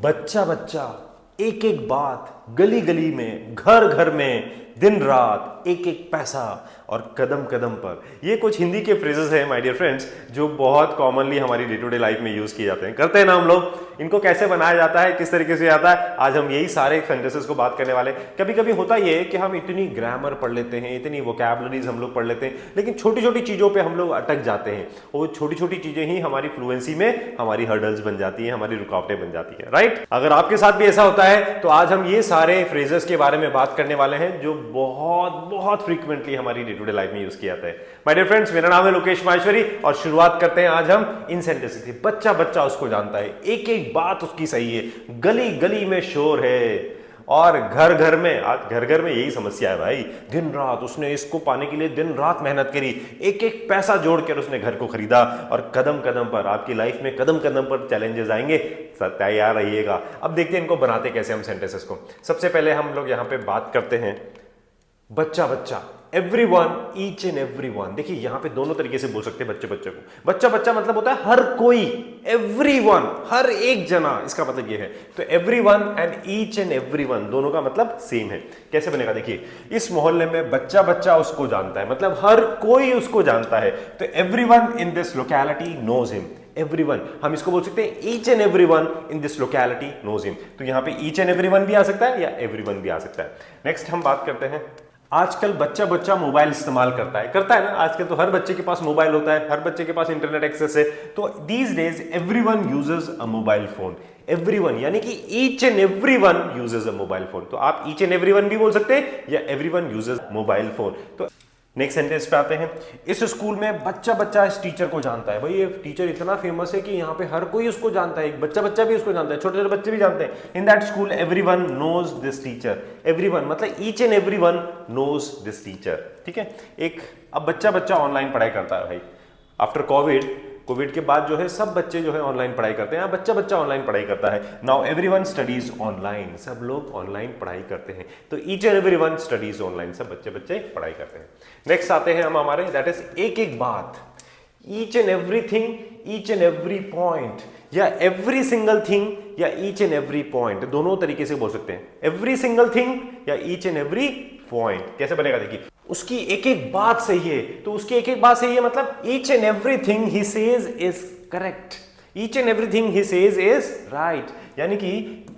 बच्चा बच्चा, एक एक बात, गली गली में, घर घर में, दिन रात, एक एक पैसा और कदम कदम पर। ये कुछ हिंदी के फ्रेजेस हैं माय डियर फ्रेंड्स, जो बहुत कॉमनली हमारी डे टू डे लाइफ में यूज किए जाते हैं, करते हैं ना हम लोग। इनको कैसे बनाया जाता है, किस तरीके से आता है, आज हम यही सारे सेंटेंसेस को बात करने वाले। कभी कभी होता ये है कि हम इतनी ग्रामर पढ़ लेते हैं, इतनी वोकैबुलरीज हम लोग पढ़ लेते हैं, लेकिन छोटी छोटी चीजों पे हम लोग अटक जाते हैं। और छोटी छोटी चीजें ही हमारी फ्लुएंसी में हमारी हर्डल्स बन जाती हैं, हमारी रुकावटें बन जाती हैं, राइट। अगर आपके साथ भी ऐसा होता है तो आज हम ये सारे फ्रेजेस के बारे में बात करने वाले हैं जो बहुत बहुत फ्रीक्वेंटली हमारी डे टू डे लाइफ में यूज किया जाता है। माय डियर फ्रेंड्स, मेरा नाम है लोकेश माहेश्वरी और शुरुआत करते हैं आज हम इन सेंटेंसेस से। बच्चा बच्चा उसको जानता है, एक एक बात उसकी सही है, गली गली में शोर है और घर घर में, आज घर घर में यही समस्या है भाई। दिन रात उसने इसको पाने के लिए दिन रात मेहनत करी, एक एक पैसा जोड़कर उसने घर को खरीदा और कदम कदम पर आपकी लाइफ में कदम कदम पर चैलेंजेस आएंगे, तैयार रहिएगा। अब देखते हैं इनको बनाते कैसे हम सेंटेंसेस को। सबसे पहले हम लोग यहां पे बात करते हैं बच्चा बच्चा, एवरीवन, ईच एंड एवरीवन। देखिए यहां पे दोनों तरीके से बोल सकते हैं बच्चे बच्चे को। बच्चा बच्चा मतलब होता है हर कोई, एवरीवन हर एक जना, इसका मतलब ये है। तो everyone and each and everyone दोनों का मतलब सेम है। कैसे बनेगा देखिए, इस मोहल्ले में बच्चा बच्चा उसको जानता है, मतलब हर कोई उसको जानता है। तो everyone in this locality knows him. Everyone, हम इसको बोल सकते हैं each and everyone in this locality knows him. तो यहां पे ईच एंड एवरीवन भी आ सकता है या एवरीवन भी आ सकता है। नेक्स्ट हम बात करते हैं, आजकल बच्चा बच्चा मोबाइल इस्तेमाल करता है ना। आजकल तो हर बच्चे के पास मोबाइल होता है, हर बच्चे के पास इंटरनेट एक्सेस है। तो these days everyone uses a mobile phone. Everyone यानी कि each and everyone uses a mobile phone. तो आप ईच एंड एवरीवन भी बोल सकते हैं या एवरीवन यूजेस मोबाइल फोन। तो नेक्स्ट सेंटेंस पे आते हैं, इस स्कूल में बच्चा बच्चा इस टीचर को जानता है। भाई ये टीचर इतना फेमस है कि यहाँ पे हर कोई उसको जानता है, एक बच्चा बच्चा भी उसको जानता है, छोटे छोटे बच्चे भी जानते हैं। In that school everyone knows this teacher. Everyone मतलब each and everyone knows this teacher, ठीक है। एक अब बच्चा बच्चा ऑनलाइन पढ़ाई करता है भाई। आफ्टर कोविड के बाद जो है सब बच्चे जो है ऑनलाइन पढ़ाई करते हैं, बच्चा बच्चा ऑनलाइन पढ़ाई करता है। नाउ एवरीवन स्टडीज ऑनलाइन, सब लोग ऑनलाइन पढ़ाई करते हैं। तो each and everyone studies online, सब बच्चे बच्चे पढ़ाई करते हैं। नेक्स्ट आते हैं हम हमारे, दैट इज एक एक बात, each and everything, each and every point या एवरी सिंगल थिंग या ईच एंड एवरी पॉइंट, दोनों तरीके से बोल सकते हैं। एवरी सिंगल थिंग या ईच एंड एवरी पॉइंट कैसे बनेगा देखिए, उसकी एक एक बात सही है। तो उसकी एक एक बात सही है मतलब each and everything he says is correct, each and everything he says is right. यानी कि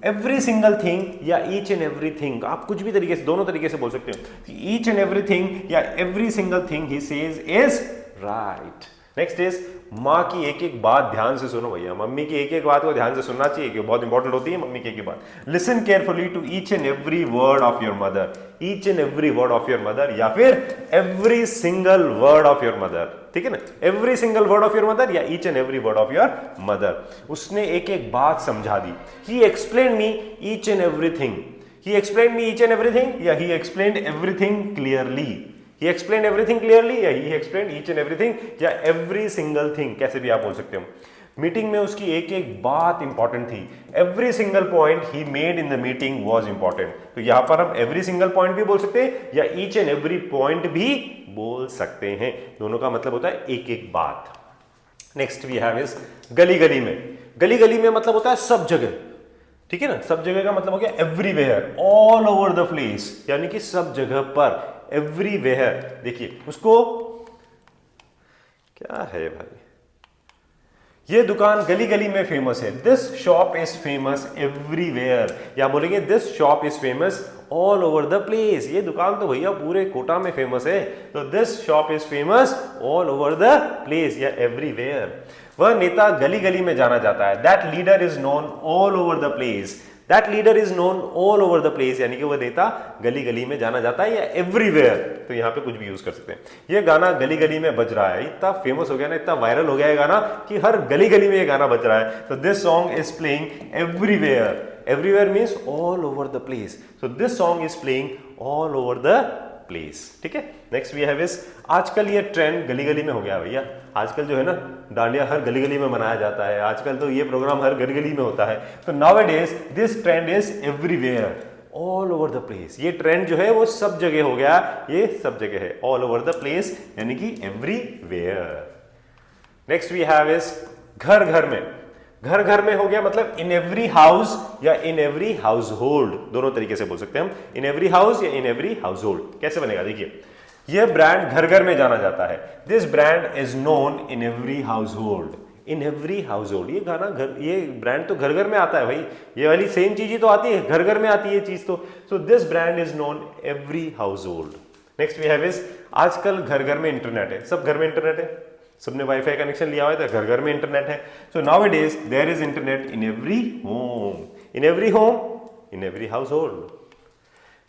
एवरी सिंगल थिंग या ईच एंड एवरीथिंग, आप कुछ भी तरीके से, दोनों तरीके से बोल सकते हो। ईच एंड एवरीथिंग या every single thing he says is right. Next is माँ की एक एक बात ध्यान से सुनो भैया। मम्मी की एक एक बात को ध्यान से सुनना चाहिए, कि बहुत इंपॉर्टेंट होती है मम्मी की एक एक बात। Listen carefully to each and every word of your mother. Each and every word of your mother या फिर every single word of your mother, ठीक है ना। Every single word of your mother या each and every word of your mother. उसने एक एक बात समझा दी। He explain me each and everything. He explain me each and everything या he explain everything clearly. He explained everything clearly या he explained each and everything या every single thing, कैसे भी आप बोल सकते हो। मीटिंग में उसकी एक एक बात इंपॉर्टेंट थी। Every single point he made in the meeting was important। तो यहां पर हम every single point भी बोल सकते हैं या each and every point भी बोल सकते हैं। दोनों का मतलब होता है एक एक बात। नेक्स्ट वी हैव इज गली गली में। गली गली में मतलब होता है सब जगह, ठीक है ना। सब जगह का मतलब हो गया everywhere, all over the place, यानी कि सब जगह पर, एवरीवेयर। देखिए उसको क्या है भाई, ये दुकान गली गली में फेमस है। This shop is famous everywhere या बोलेंगे this shop is famous all over the place. ये दुकान तो भैया पूरे कोटा में फेमस है। तो this shop is famous all over the place या एवरीवेयर। वह नेता गली गली में जाना जाता है। That leader is known all over the place. That leader is known all over the place यानी कि वह नेता गली गली में जाना जाता है या एवरीवेयर। तो यहां पे कुछ भी यूज कर सकते हैं। ये गाना गली गली में बज रहा है, इतना फेमस हो गया ना, इतना वायरल हो गया ये गाना कि हर गली गली में ये गाना बज रहा है। तो this song is playing everywhere. Everywhere means all over the place. So this song is playing all over the place, ठीक है। नेक्स्ट वी हैव इज, आजकल ये ट्रेंड गली गली में हो गया भैया। आजकल जो है ना डांडिया हर गली गली में मनाया जाता है, आजकल तो ये प्रोग्राम हर गली गली में होता है। तो nowadays this trend is everywhere, all over the place. ये ट्रेंड जो है वो सब जगह हो गया, ये सब जगह है, ऑल ओवर द प्लेस यानी कि everywhere. Next we have is घर घर में। घर घर में हो गया मतलब इन एवरी हाउस या इन एवरी हाउस होल्ड, दोनों तरीके से बोल सकते हैं हम, इन एवरी हाउस या इन एवरी हाउस होल्ड। कैसे बनेगा देखिए, यह ब्रांड घर घर में जाना जाता है, this brand is known in every household, in every household. ये गाना घर, ये ब्रांड तो घर घर में आता है भाई, ये वाली सेम चीज ही तो आती है, घर घर में आती है ये चीज तो। So this brand is known every household. Next we have is, आजकल घर घर में इंटरनेट है, सब घर में इंटरनेट है, सबने वाईफाई कनेक्शन लिया हुआ है, तो घर घर में इंटरनेट है। So nowadays there is internet in every home, in every home, in every household.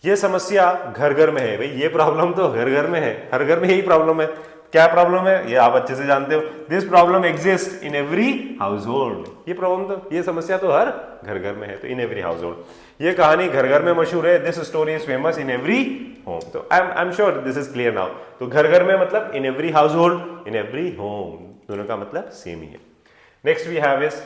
ये समस्या घर घर में है भाई, ये प्रॉब्लम तो घर घर में है, हर घर में यही प्रॉब्लम है। क्या प्रॉब्लम है ये आप अच्छे से जानते हो, this problem exist in every household. ये प्रॉब्लम तो, ये समस्या तो हर घर घर में है, तो इन एवरी हाउस होल्ड। ये कहानी घर घर में मशहूर है, this story is famous in every home. तो I am sure this is clear now. तो घर घर में मतलब in every household, in every home, दोनों का मतलब सेम ही है। नेक्स्ट वी हैव इज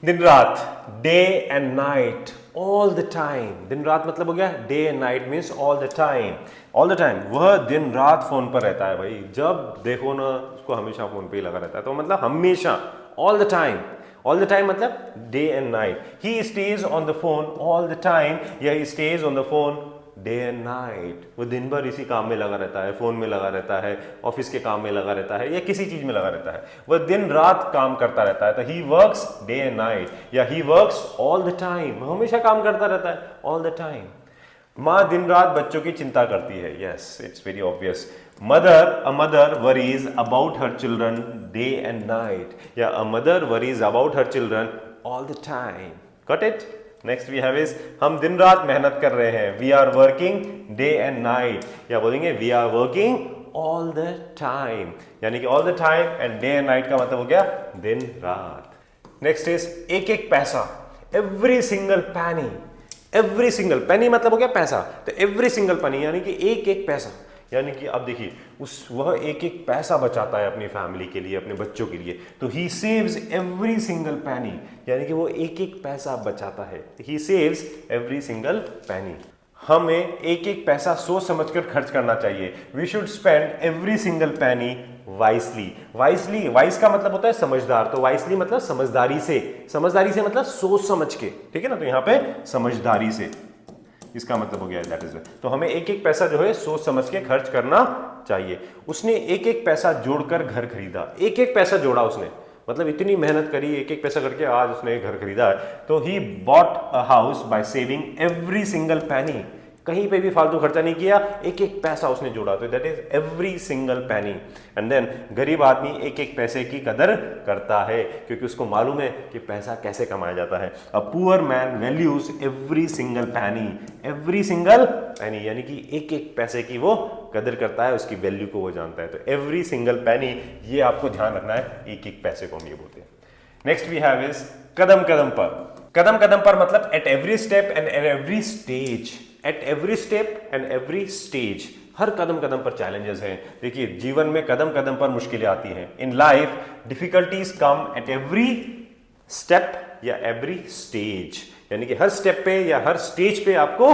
दिन रात, day and night, all the time. दिन रात मतलब हो गया day and night means all the time, all the time. वह दिन रात फोन पर रहता है भाई, जब देखो ना उसको हमेशा फोन पे ही लगा रहता है, तो मतलब हमेशा, all the time. All the time मतलब day and night. He stays on the phone all the time, या he stays on the phone day and night. वो दिन भर इसी काम में लगा रहता है, फोन में लगा रहता है, ऑफिस के काम में लगा रहता है, या किसी चीज में लगा रहता है, वह दिन रात काम करता रहता है। तो he works day and night, या he works all the time, हमेशा काम करता रहता है, ऑल द टाइम। माँ दिन रात बच्चों की चिंता करती है, yes it's very obvious. A mother worries about her children day and night, या a mother worries about her children all the time. Got it? Next we have is, हम दिन रात मेहनत कर रहे हैं, we are working day and night, या बोलेंगे we are working all the time, यानी कि all the time and day and night का मतलब हो गया दिन रात। नेक्स्ट इज एक एक पैसा, एवरी सिंगल पैनी, एवरी सिंगल पैनी मतलब हो गया पैसा, तो एवरी सिंगल पैनी यानी कि एक एक पैसा, यानी कि अब देखिए वह एक एक पैसा बचाता है अपनी फैमिली के लिए, अपने बच्चों के लिए। तो ही सेव्स एवरी सिंगल पैनी, यानी कि वो एक एक पैसा बचाता है, ही सेव्स एवरी सिंगल पैनी। हमें एक एक पैसा सोच समझकर खर्च करना चाहिए, we should spend every single penny wisely. Wisely, wise का मतलब होता है समझदार, तो वाइसली मतलब समझदारी से, समझदारी से मतलब सोच समझ के, ठीक है ना। तो यहाँ पे समझदारी से इसका मतलब हो गया दैट इज। तो हमें एक एक पैसा जो है सोच समझ के खर्च करना चाहिए। उसने एक एक पैसा जोड़कर घर खरीदा, एक एक पैसा जोड़ा उसने, मतलब इतनी मेहनत करी, एक एक पैसा करके आज उसने घर खरीदा है। तो he bought a house by saving every single पैनी, कहीं पे भी फालतू खर्चा नहीं किया, एक एक पैसा उसने जोड़ा, तो that is every single penny. And then गरीब आदमी एक एक पैसे की कदर करता है, क्योंकि उसको मालूम है कि पैसा कैसे कमाया जाता है। A poor man values every single पैनी, एवरी सिंगल पैनी यानी कि एक एक पैसे की वो कदर करता है, उसकी वैल्यू को वो जानता है। तो एवरी सिंगल पैनी, ये आपको ध्यान रखना है, एक एक पैसे को हम ये बोलते हैं। नेक्स्ट वी हैव इज कदम कदम पर। कदम कदम पर मतलब at every step and at every stage, at every step and every stage, हर कदम कदम पर चैलेंजेस हैं। देखिए जीवन में कदम कदम पर मुश्किलें आती हैं। In life difficulties come eight every step या एवरी स्टेज, यानी कि हर स्टेप पे या हर स्टेज पे आपको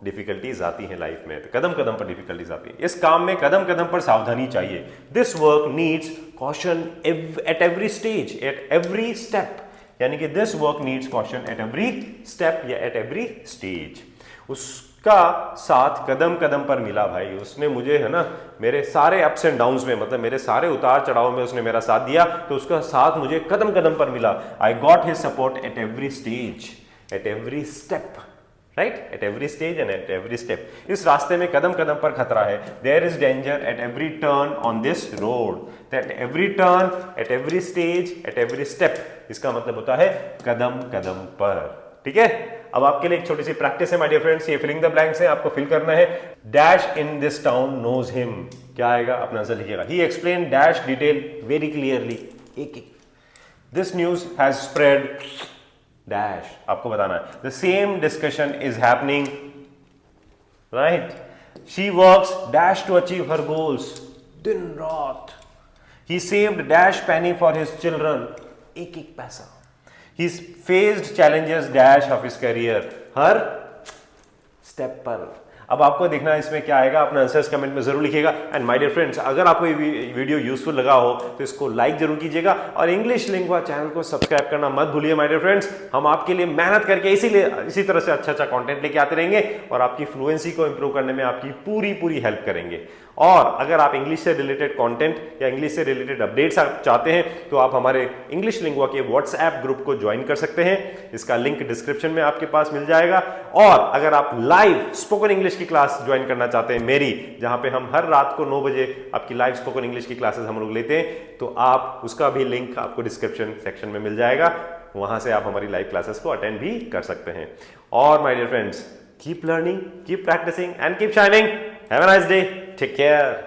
डिफिकल्टीज आती हैं लाइफ में, तो कदम कदम पर डिफिकल्टीज आती है। इस काम में कदम कदम पर सावधानी चाहिए। This work needs caution eight every stage, at every step, यानी कि this work needs caution eight every step या एट एवरी स्टेज। उसका साथ कदम कदम पर मिला भाई, उसने मुझे है ना मेरे सारे अप्स एंड डाउन्स में, मतलब मेरे सारे उतार चढ़ाव में उसने मेरा साथ दिया, तो उसका साथ मुझे कदम कदम पर मिला। I got his support at every stage, at every step, right, at every stage and at every step. इस रास्ते में कदम कदम पर खतरा है। There is danger at every turn on this road, at every turn, at every stage, at every step, इसका मतलब होता है कदम कदम पर। ठीक है, अब आपके लिए एक छोटी सी प्रैक्टिस है माय डियर फ्रेंड्स, ये फिलिंग द ब्लैंक्स है, आपको फिल करना है। Dash in this town knows him, क्या आएगा अपना आंसर लिखिएगा। He explain dash detail very clearly, एक एक। This news has spread dash, आपको बताना है। The same discussion is happening, right, she works dash to achieve her goals, दिन रात। He saved dash penny for his children, एक एक पैसा। He's faced challenges dash of his career, her step पर। अब आपको देखना है इसमें क्या आएगा, अपना आंसर्स कमेंट में जरूर लिखिएगा। एंड माय डियर फ्रेंड्स, अगर आपको ये वीडियो यूजफुल लगा हो तो इसको लाइक जरूर कीजिएगा और इंग्लिश लिंगुआ चैनल को सब्सक्राइब करना मत भूलिए माय डियर फ्रेंड्स। हम आपके लिए मेहनत करके इसी तरह से अच्छा कंटेंट लेके आते रहेंगे और आपकी फ्लुएंसी को इंप्रूव करने में आपकी पूरी हेल्प करेंगे। और अगर आप इंग्लिश से रिलेटेड कंटेंट या इंग्लिश से रिलेटेड अपडेट्स आप चाहते हैं तो आप हमारे इंग्लिश लिंगुआ के व्हाट्सएप ग्रुप को ज्वाइन कर सकते हैं। इसका लिंक डिस्क्रिप्शन में आपके पास मिल जाएगा। और अगर आप लाइव स्पोकन इंग्लिश की क्लास ज्वाइन करना चाहते हैं मेरी, जहां पे हम हर रात को 9 बजे आपकी लाइव स्पोकन इंग्लिश की क्लासेस हम लोग लेते हैं, तो आप उसका भी लिंक आपको डिस्क्रिप्शन सेक्शन में मिल जाएगा। वहां से आप हमारी लाइव क्लासेस को अटेंड भी कर सकते हैं। और my dear friends, keep learning, keep practicing and keep shining. Have a nice day. Take care.